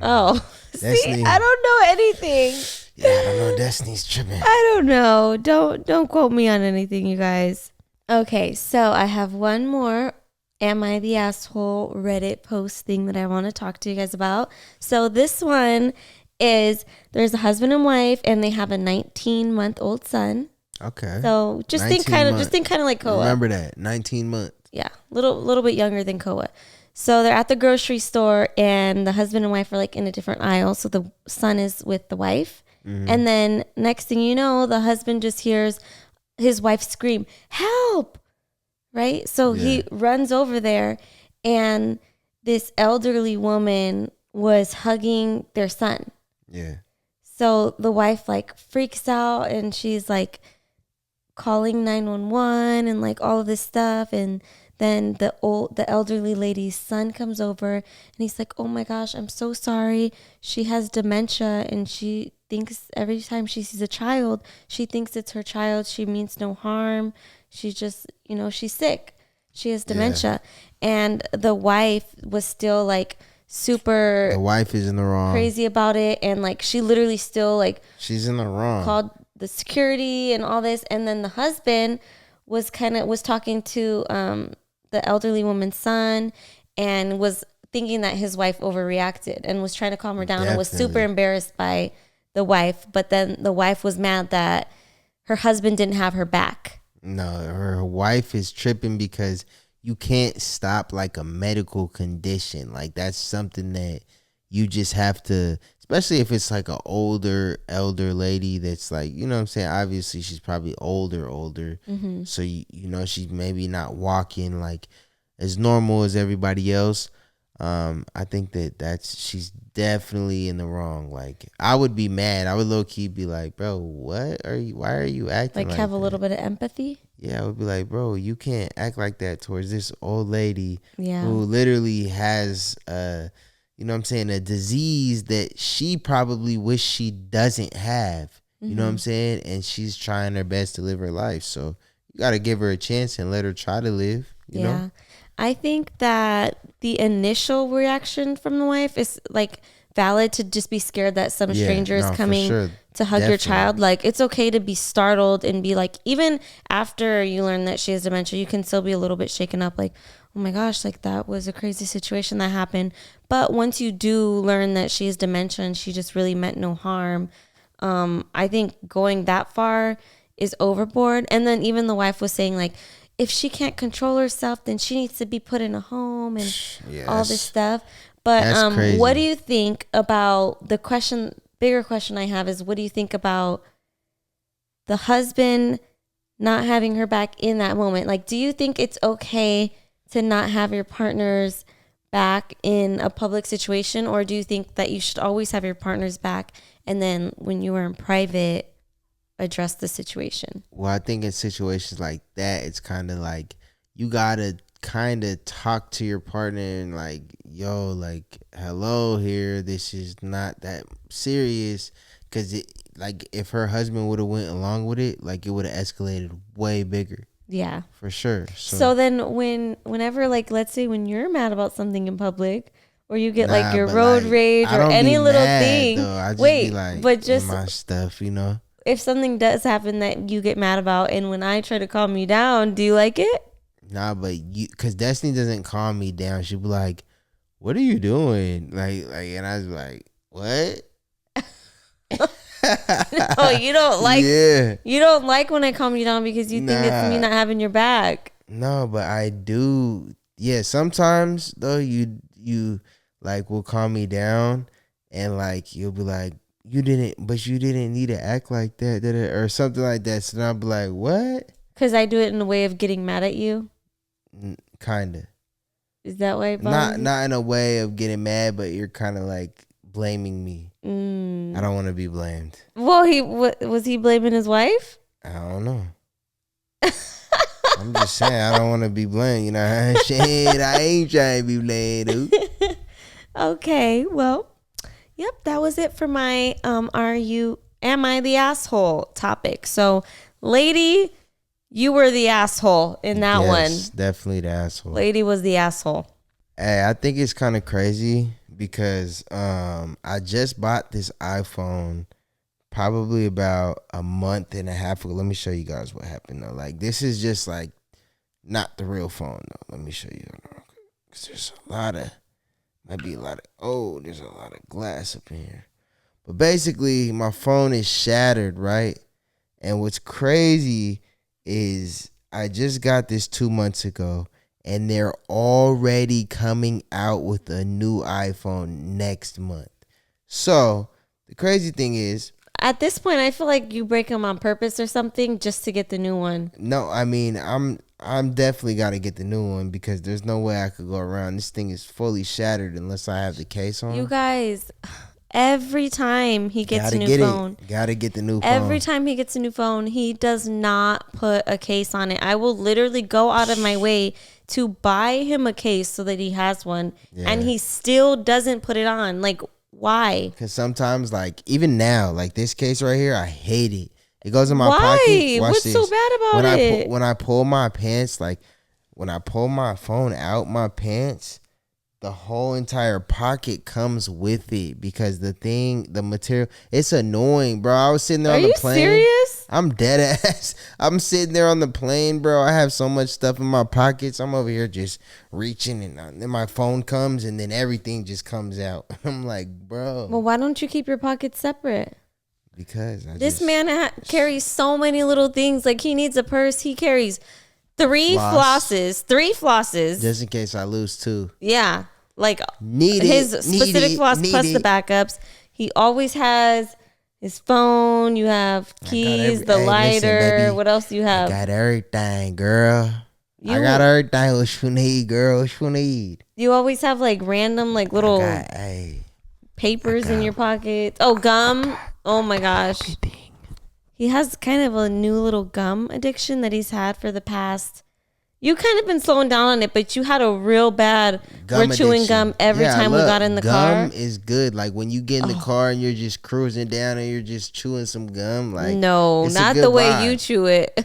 Oh, see, I don't know anything. Yeah, I don't know. Destiny's tripping. I don't know. Don't quote me on anything, you guys. Okay, so I have one more Am I the Asshole Reddit post thing that I want to talk to you guys about. So this one is, there's a husband and wife and they have a 19-month-old son. Okay. So just think kind of like Koa. Remember that, 19 months. Yeah, little bit younger than Koa. So they're at the grocery store and the husband and wife are like in a different aisle. So the son is with the wife. Mm-hmm. And then next thing you know, the husband just hears his wife scream, "Help!" Right? So he runs over there and this elderly woman was hugging their son. Yeah. So the wife like freaks out and she's like calling 911 and like all of this stuff. And then the elderly lady's son comes over and he's like, "Oh my gosh, I'm so sorry. She has dementia and she thinks every time she sees a child, she thinks it's her child. She means no harm. She just, she's sick. She has dementia." Yeah. And the wife was still like super. The wife is in the wrong. Crazy about it. And like she literally still like. She's in the wrong. Called the security and all this. And then the husband was talking to the elderly woman's son and was thinking that his wife overreacted and was trying to calm her down. Definitely. And was super embarrassed by the wife. But then the wife was mad that her husband didn't have her back. No, her wife is tripping because you can't stop like a medical condition. Like, that's something that you just have to, especially if it's like an elder lady that's like, you know what I'm saying? Obviously, she's probably older. Mm-hmm. So, she's maybe not walking like as normal as everybody else. I think she's definitely in the wrong. Like, I would be mad. I would low key be like, "Bro, why are you acting like have that?" A little bit of empathy? Yeah, I would be like, "Bro, you can't act like that towards this old lady who literally has you know what I'm saying, a disease that she probably wish she doesn't have." Mm-hmm. You know what I'm saying? And she's trying her best to live her life. So you got to give her a chance and let her try to live, you know? I think that the initial reaction from the wife is like valid, to just be scared that some stranger is coming to hug your child. Like, it's okay to be startled and be like, even after you learn that she has dementia, you can still be a little bit shaken up. Like, oh my gosh, like that was a crazy situation that happened. But once you do learn that she has dementia and she just really meant no harm, I think going that far is overboard. And then even the wife was saying like, if she can't control herself, then she needs to be put in a home and all this stuff. But what do you think about the bigger question I have is, what do you think about the husband not having her back in that moment? Like, do you think it's okay to not have your partner's back in a public situation, or do you think that you should always have your partner's back and then when you are in private, address the situation? Well, I think in situations like that, it's kind of like you gotta kind of talk to your partner and like, yo, like, hello here, this is not that serious, because it, like, if her husband would have went along with it, like, it would have escalated way bigger. Yeah, for sure. So then whenever, like, let's say when you're mad about something in public, or you get like your road like, rage or any little thing, though. I just wait, be like, but just my stuff, you know. If something does happen that you get mad about, and when I try to calm you down, do you like it? Nah, but cause Destiny doesn't calm me down. She'll be like, "What are you doing?" Like, and I was like, "What?" No, you don't like. Yeah. You don't like when I calm you down because you think it's me not having your back. No, but I do. Yeah, sometimes though you like will calm me down, and like you'll be like, you didn't need to act like that, or something like that. So then I'll be like, what? Because I do it in a way of getting mad at you. Kinda. Is that why? Not in a way of getting mad, but you're kind of like blaming me. I don't want to be blamed. Well, was he blaming his wife? I don't know. I'm just saying I don't want to be blamed. You know, shit, I ain't trying to be blamed, dude. Okay, well, yep, that was it for my am I the asshole topic. So, lady, you were the asshole in that one. Definitely the asshole. Lady was the asshole. Hey, I think it's kind of crazy because I just bought this iPhone probably about a month and a half ago. Let me show you guys what happened though. Like, this is just like not the real phone though. Let me show you. Cause there's a lot of there's a lot of glass up in here. But basically, my phone is shattered, right? And what's crazy is I just got this 2 months ago, and they're already coming out with a new iPhone next month. So the crazy thing is, at this point, I feel like you break them on purpose or something just to get the new one. No, I mean, I'm definitely got to get the new one because there's no way I could go around. This thing is fully shattered unless I have the case on. You guys, every time he gets a new phone. Gotta get the new phone. Every time he gets a new phone, he does not put a case on it. I will literally go out of my way to buy him a case so that he has one. Yeah. And he still doesn't put it on. Like, why? Because sometimes, like, even now, like this case right here, I hate it. It goes in my pocket. What's so bad about it? When I pull my pants, like when I pull my phone out my pants, the whole entire pocket comes with it because the material, it's annoying, bro. I was sitting there on the plane. Are you serious? I'm dead ass. I'm sitting there on the plane, bro. I have so much stuff in my pockets. I'm over here just reaching, and then my phone comes, and then everything just comes out. I'm like, bro. Well, why don't you keep your pockets separate? Because this man carries so many little things. Like, he needs a purse. He carries three flosses. Just in case I lose two. Yeah. Like, his specific floss plus the backups. He always has his phone. You have keys, the lighter. Listen, baby, what else do you have? I got everything, girl. I got everything. What you need, girl? What you need? You always have, like, random, like, little papers in your pockets. Oh, gum. Oh my gosh. Everything. He has kind of a new little gum addiction that he's had for the past. You kind of been slowing down on it, but you had a real bad. We're chewing gum every time we got in the car. Gum is good. Like when you get in the car and you're just cruising down and you're just chewing some gum. Like, no, not the way you chew it.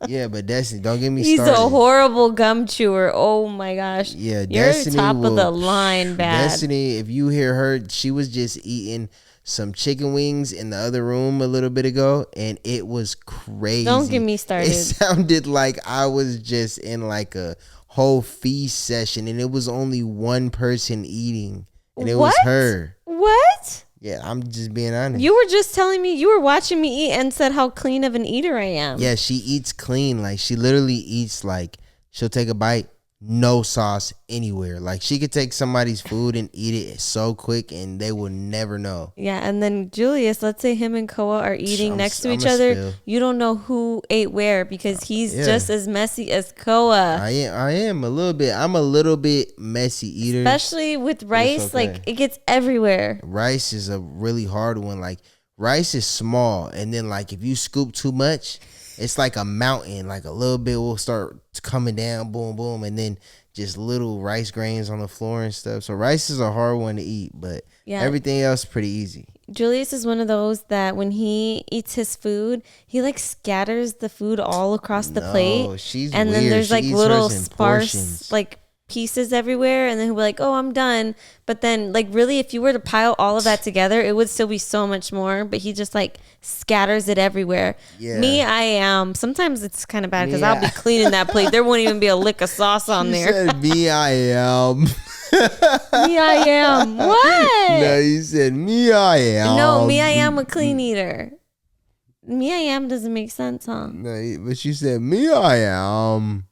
Yeah, but Destiny, don't get me started. He's a horrible gum chewer. Oh my gosh. Yeah, you're top of the line bad. Destiny, if you hear her, she was just eating some chicken wings in the other room a little bit ago, and it was crazy. Don't get me started. It sounded like I was just in like a whole feast session, and it was only one person eating, and it was her. What? Yeah, I'm just being honest. You were just telling me, you were watching me eat and said how clean of an eater I am. Yeah, she eats clean. Like, she literally eats, like, she'll take a bite, no sauce anywhere. Like she could take somebody's food and eat it so quick and they will never know. Yeah, and then Julius, let's say him and Koa are eating next to each other. Spill. You don't know who ate where because he's just as messy as Koa. I am a little bit. I'm a little bit messy eater. Especially with rice, like it gets everywhere. Rice is a really hard one. Like rice is small, and then like if you scoop too much, it's like a mountain. Like a little bit will start coming down, boom, boom, and then just little rice grains on the floor and stuff. So rice is a hard one to eat, but everything else is pretty easy. Julius is one of those that when he eats his food, he like scatters the food all across the plate. She's and weird. Then there's like little sparse portions. like pieces everywhere, and then he'll be like, oh, I'm done. But then like really if you were to pile all of that together, it would still be so much more, but he just like scatters it everywhere. Me, I am sometimes it's kind of bad because I'll be cleaning that plate, there won't even be a lick of sauce on there. Said, me I am. Me I am. What? No, you said me I am. No, me I am a clean eater. Me I am doesn't make sense, huh? No, but you said me I am.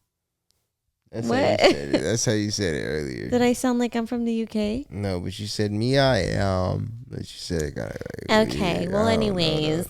That's what? How you said it. That's how you said it earlier. Did I sound like I'm from the UK? No, but you said me I am. But you said kind of like, okay. Well, anyways.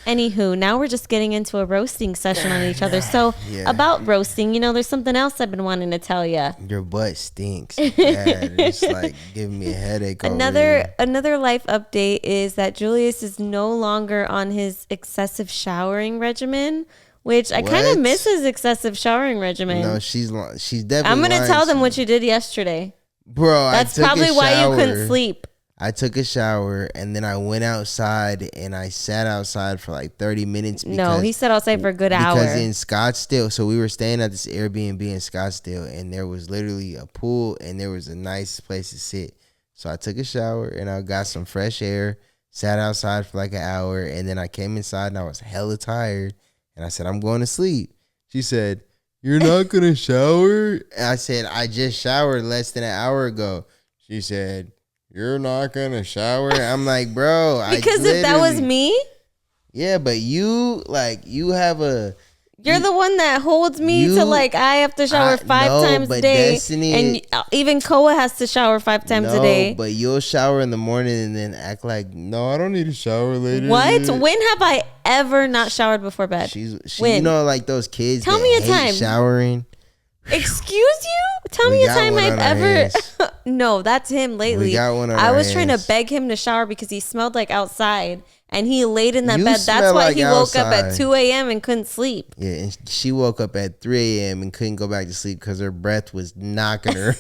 Anywho, now we're just getting into a roasting session on each other. So about roasting, you know, there's something else I've been wanting to tell you. Your butt stinks. It's like giving me a headache. Another life update is that Julius is no longer on his excessive showering regimen, which I kind of miss his excessive showering regimen. No, she's definitely. I'm gonna tell them what you did yesterday, bro. That's probably why you couldn't sleep. I took a shower and then I went outside and I sat outside for like 30 minutes. No, he sat outside for a good hour. Because in Scottsdale, so we were staying at this Airbnb in Scottsdale and there was literally a pool and there was a nice place to sit. So I took a shower and I got some fresh air, sat outside for like an hour, and then I came inside and I was hella tired and I said, I'm going to sleep. She said, you're not going to shower? And I said, I just showered less than an hour ago. She said, you're not gonna shower? I'm like, bro, because if that was me, but you have you're the one that holds me to like I have to shower 5 times a day, Destiny, and even Koa has to shower 5 times a day. But you'll shower in the morning and then act like, no, I don't need to shower later. What? When have I ever not showered before bed? When? You know, like those kids. Tell me a time showering. Excuse you? Tell me a time I've ever. No, that's him lately. We got one on I was trying to beg him to shower because he smelled like outside and he laid in that bed. That's why he woke up at 2 a.m. and couldn't sleep. Yeah, and she woke up at 3 a.m. and couldn't go back to sleep because her breath was knocking her.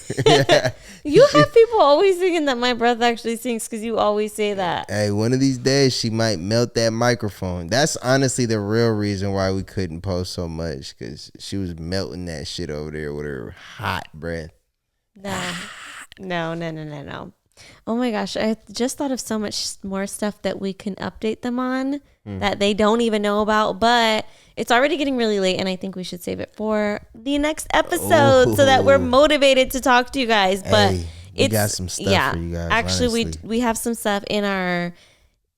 You have people always thinking that my breath actually stinks because you always say that. Hey, one of these days she might melt that microphone. That's honestly the real reason why we couldn't post so much, because she was melting that shit over there with her hot breath. No. Oh my gosh, I just thought of so much more stuff that we can update them on that they don't even know about, but it's already getting really late and I think we should save it for the next episode so that we're motivated to talk to you guys. But we got some stuff for you guys. Actually, we have some stuff in our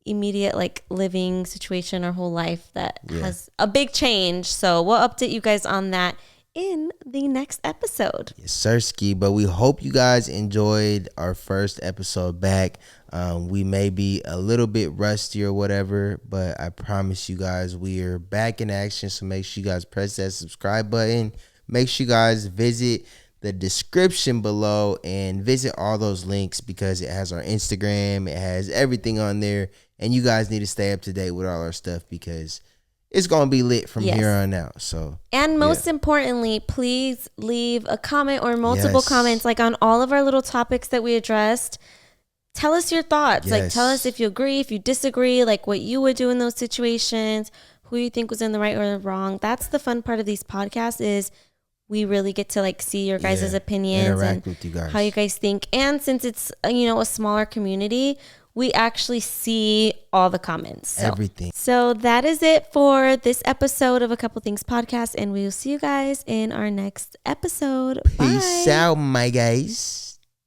immediate like living situation, our whole life that has a big change. So we'll update you guys on that in the next episode. Yes, sirski. But we hope you guys enjoyed our first episode back. We may be a little bit rusty or whatever, but I promise you guys we are back in action. So make sure you guys press that subscribe button. Make sure you guys visit the description below and visit all those links because it has our Instagram. It has everything on there. And you guys need to stay up to date with all our stuff because it's going to be lit from here on out. So, and most importantly, please leave a comment or multiple comments like on all of our little topics that we addressed. Tell us your thoughts. Like tell us if you agree, if you disagree, like what you would do in those situations, who you think was in the right or the wrong. That's the fun part of these podcasts is we really get to like see your guys' opinions interact with you guys. How you guys think. And since it's, a smaller community, we actually see all the comments. Everything. So that is it for this episode of A Couple Things Podcast. And we will see you guys in our next episode. Peace out, my guys.